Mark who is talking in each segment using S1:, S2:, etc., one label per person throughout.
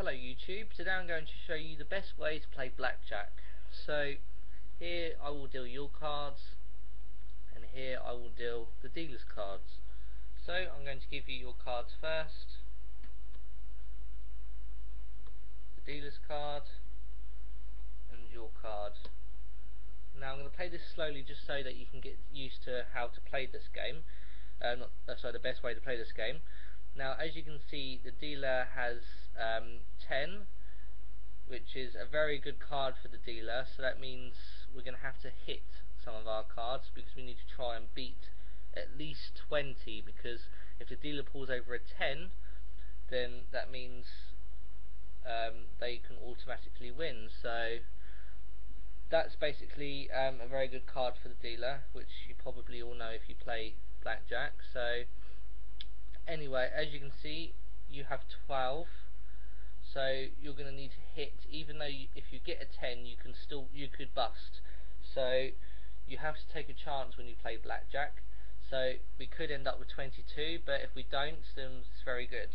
S1: Hello YouTube, today I'm going to show you the best way to play blackjack. So here I will deal your cards and here I will deal the dealer's cards. So I'm going to give you your cards first, the dealer's card and your card. Now I'm going to play this slowly just so that you can get used to how to play this game, the best way to play this game. Now as you can see, the dealer has 10, which is a very good card for the dealer, so that means we're going to have to hit some of our cards because we need to try and beat at least 20, because if the dealer pulls over a 10 then that means they can automatically win. So that's basically a very good card for the dealer, which you probably all know if you play blackjack. So anyway, as you can see, you have 12. So you're going to need to hit, even though if you get a 10 you could bust. So you have to take a chance when you play blackjack. So we could end up with 22, but if we don't, then it's very good.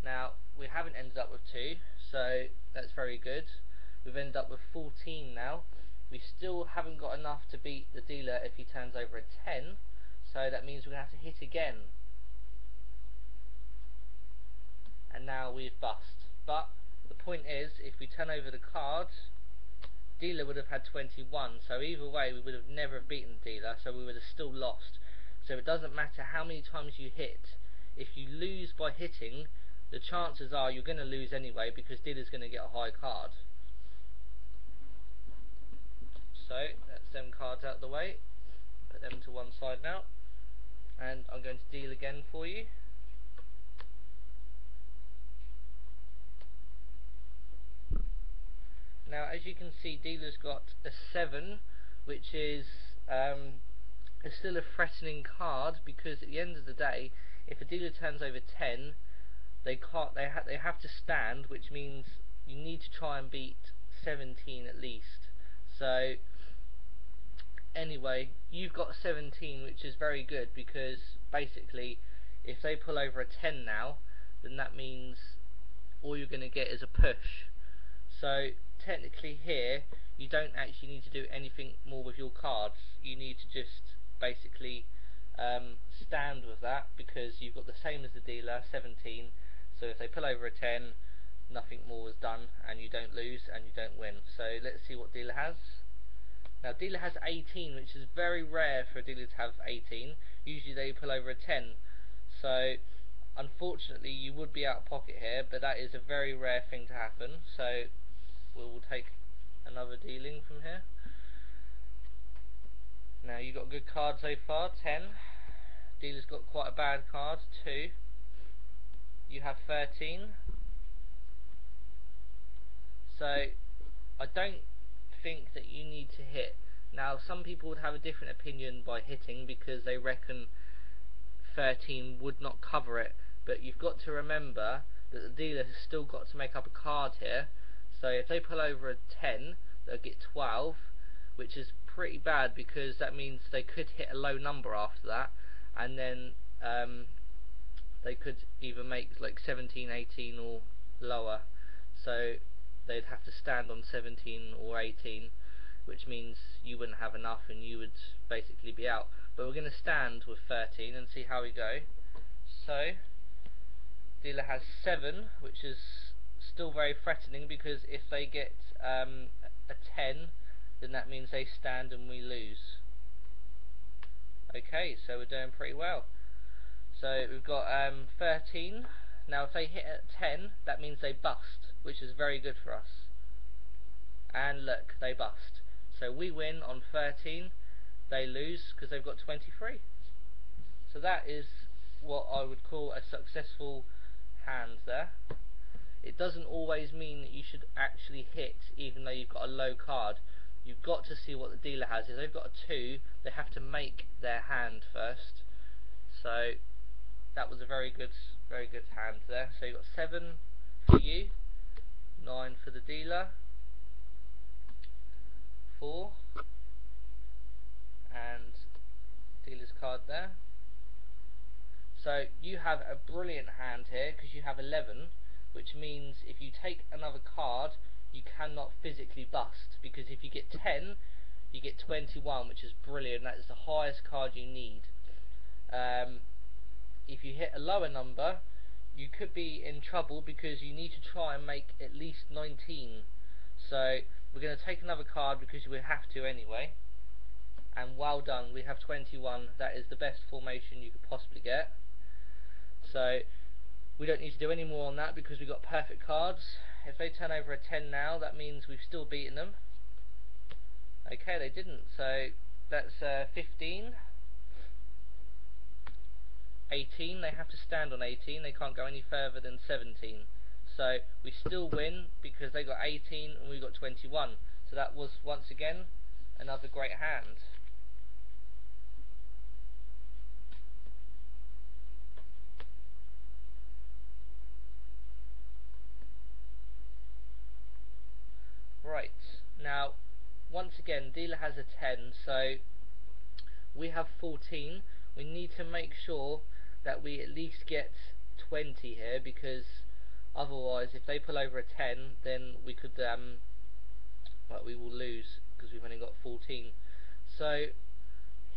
S1: Now we haven't ended up with 2, so that's very good. We've ended up with 14 now. We still haven't got enough to beat the dealer if he turns over a 10, so that means we're going to have to hit again. And now we've bust. But the point is, if we turn over the cards, dealer would have had 21, so either way we would have never beaten the dealer, so we would have still lost. So it doesn't matter how many times you hit. If you lose by hitting, the chances are you're going to lose anyway, because dealer's going to get a high card. So that's them cards out of the way. Put them to one side now, and I'm going to deal again for you. Now as you can see, dealer's got a 7, which is still a threatening card, because at the end of the day, if a dealer turns over 10, they have to stand, which means you need to try and beat 17 at least. So anyway, you've got 17, which is very good, because basically if they pull over a 10 now, then that means all you're going to get is a push. So technically here you don't actually need to do anything more with your cards. You need to just basically stand with that, because you've got the same as the dealer, 17. So if they pull over a 10, nothing more is done, and you don't lose and you don't win. So let's see what dealer has. Now dealer has 18, which is very rare for a dealer to have 18. Usually they pull over a 10. So unfortunately you would be out of pocket here, but that is a very rare thing to happen. So we will take another dealing from here. Now you got a good card so far, 10. Dealer's got quite a bad card, 2. You have 13. So I don't think that you need to hit. Now some people would have a different opinion by hitting, because they reckon 13 would not cover it, but you've got to remember that the dealer has still got to make up a card here. So if they pull over a 10, they'll get 12, which is pretty bad, because that means they could hit a low number after that, and then they could either make like 17, 18 or lower. So they'd have to stand on 17 or 18, which means you wouldn't have enough and you would basically be out. But we're going to stand with 13 and see how we go. So dealer has 7, which is still very threatening, because if they get a 10, then that means they stand and we lose. Okay, so we're doing pretty well. So we've got 13. Now if they hit at 10, that means they bust, which is very good for us. And look, they bust. So we win on 13, they lose because they've got 23. So that is what I would call a successful hand there. It doesn't always mean that you should actually hit, even though you've got a low card. You've got to see what the dealer has. If they've got a 2, they have to make their hand first. So that was a very good hand there. So you've got 7 for you, 9 for the dealer, 4, and dealer's card there. So you have a brilliant hand here, because you have 11. which means if you take another card, you cannot physically bust, because if you get 10, you get 21, which is brilliant. That is the highest card you need. If you hit a lower number, you could be in trouble, because you need to try and make at least 19. So we're going to take another card because we have to anyway. And well done, we have 21. That is the best formation you could possibly get. So we don't need to do any more on that because we've got perfect cards. If they turn over a 10 now, that means we've still beaten them. Okay, they didn't, so that's 15. 18, they have to stand on 18, they can't go any further than 17. So we still win because they got 18 and we got 21. So that was once again another great hand. Right, now once again dealer has a 10, so we have 14. We need to make sure that we at least get 20 here, because otherwise if they pull over a 10, then we could well, we will lose because we've only got 14. So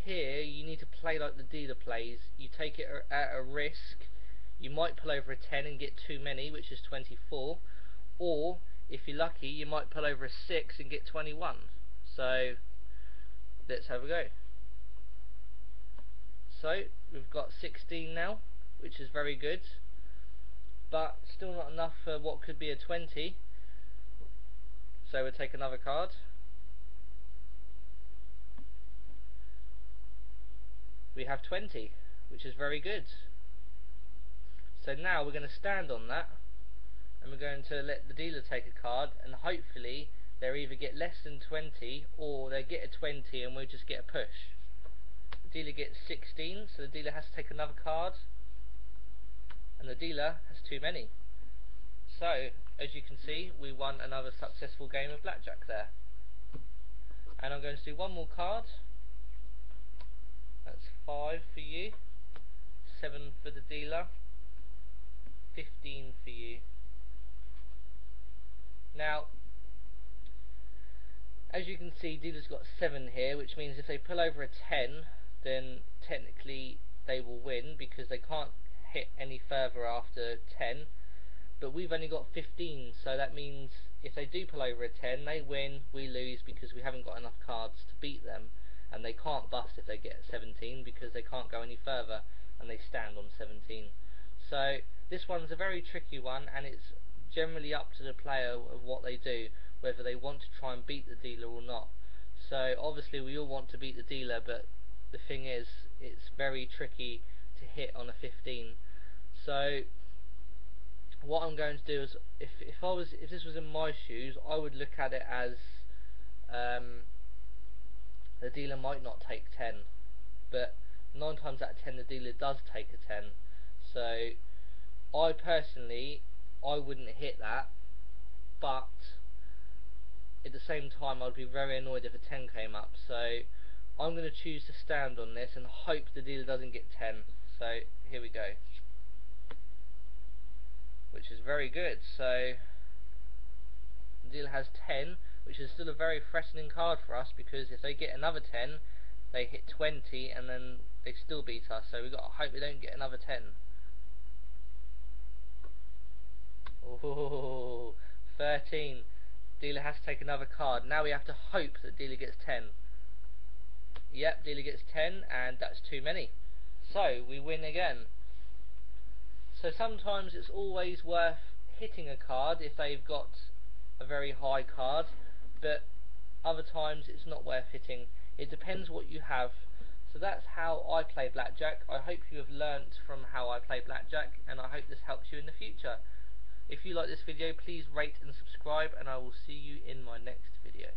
S1: here you need to play like the dealer plays. You take it at a risk. You might pull over a 10 and get too many, which is 24, or if you're lucky you might pull over a 6 and get 21. So let's have a go. So we've got 16 now, which is very good, but still not enough for what could be a 20. So we'll take another card. We have 20, which is very good. So now we're going to stand on that, and we're going to let the dealer take a card, and hopefully they'll either get less than 20 or they get a 20 and we'll just get a push. The dealer gets 16, so the dealer has to take another card, and the dealer has too many. So as you can see, we won another successful game of blackjack there. And I'm going to do one more card. That's 5 for you, 7 for the dealer, 15 for you. Now, as you can see, dealer's got 7 here, which means if they pull over a 10, then technically they will win because they can't hit any further after 10. But we've only got 15, so that means if they do pull over a 10, they win, we lose because we haven't got enough cards to beat them. And they can't bust if they get 17 because they can't go any further and they stand on 17. So this one's a very tricky one, and it's generally up to the player of what they do, whether they want to try and beat the dealer or not. So obviously we all want to beat the dealer, but the thing is, it's very tricky to hit on a 15. So what I'm going to do is, if this was in my shoes, I would look at it as the dealer might not take 10, but 9 times out of 10 the dealer does take a 10. So I personally, I wouldn't hit that, but at the same time I'd be very annoyed if a 10 came up. So I'm going to choose to stand on this and hope the dealer doesn't get 10. So here we go, which is very good. So the dealer has 10, which is still a very threatening card for us, because if they get another 10 they hit 20 and then they still beat us. So we've got to hope they don't get another 10. Oh, 13. Dealer has to take another card. Now we have to hope that dealer gets 10. Yep, dealer gets 10, and that's too many. So we win again. So sometimes it's always worth hitting a card if they've got a very high card, but other times it's not worth hitting. It depends what you have. So that's how I play blackjack. I hope you have learnt from how I play blackjack, and I hope this helps you in the future. If you like this video, please rate and subscribe, and I will see you in my next video.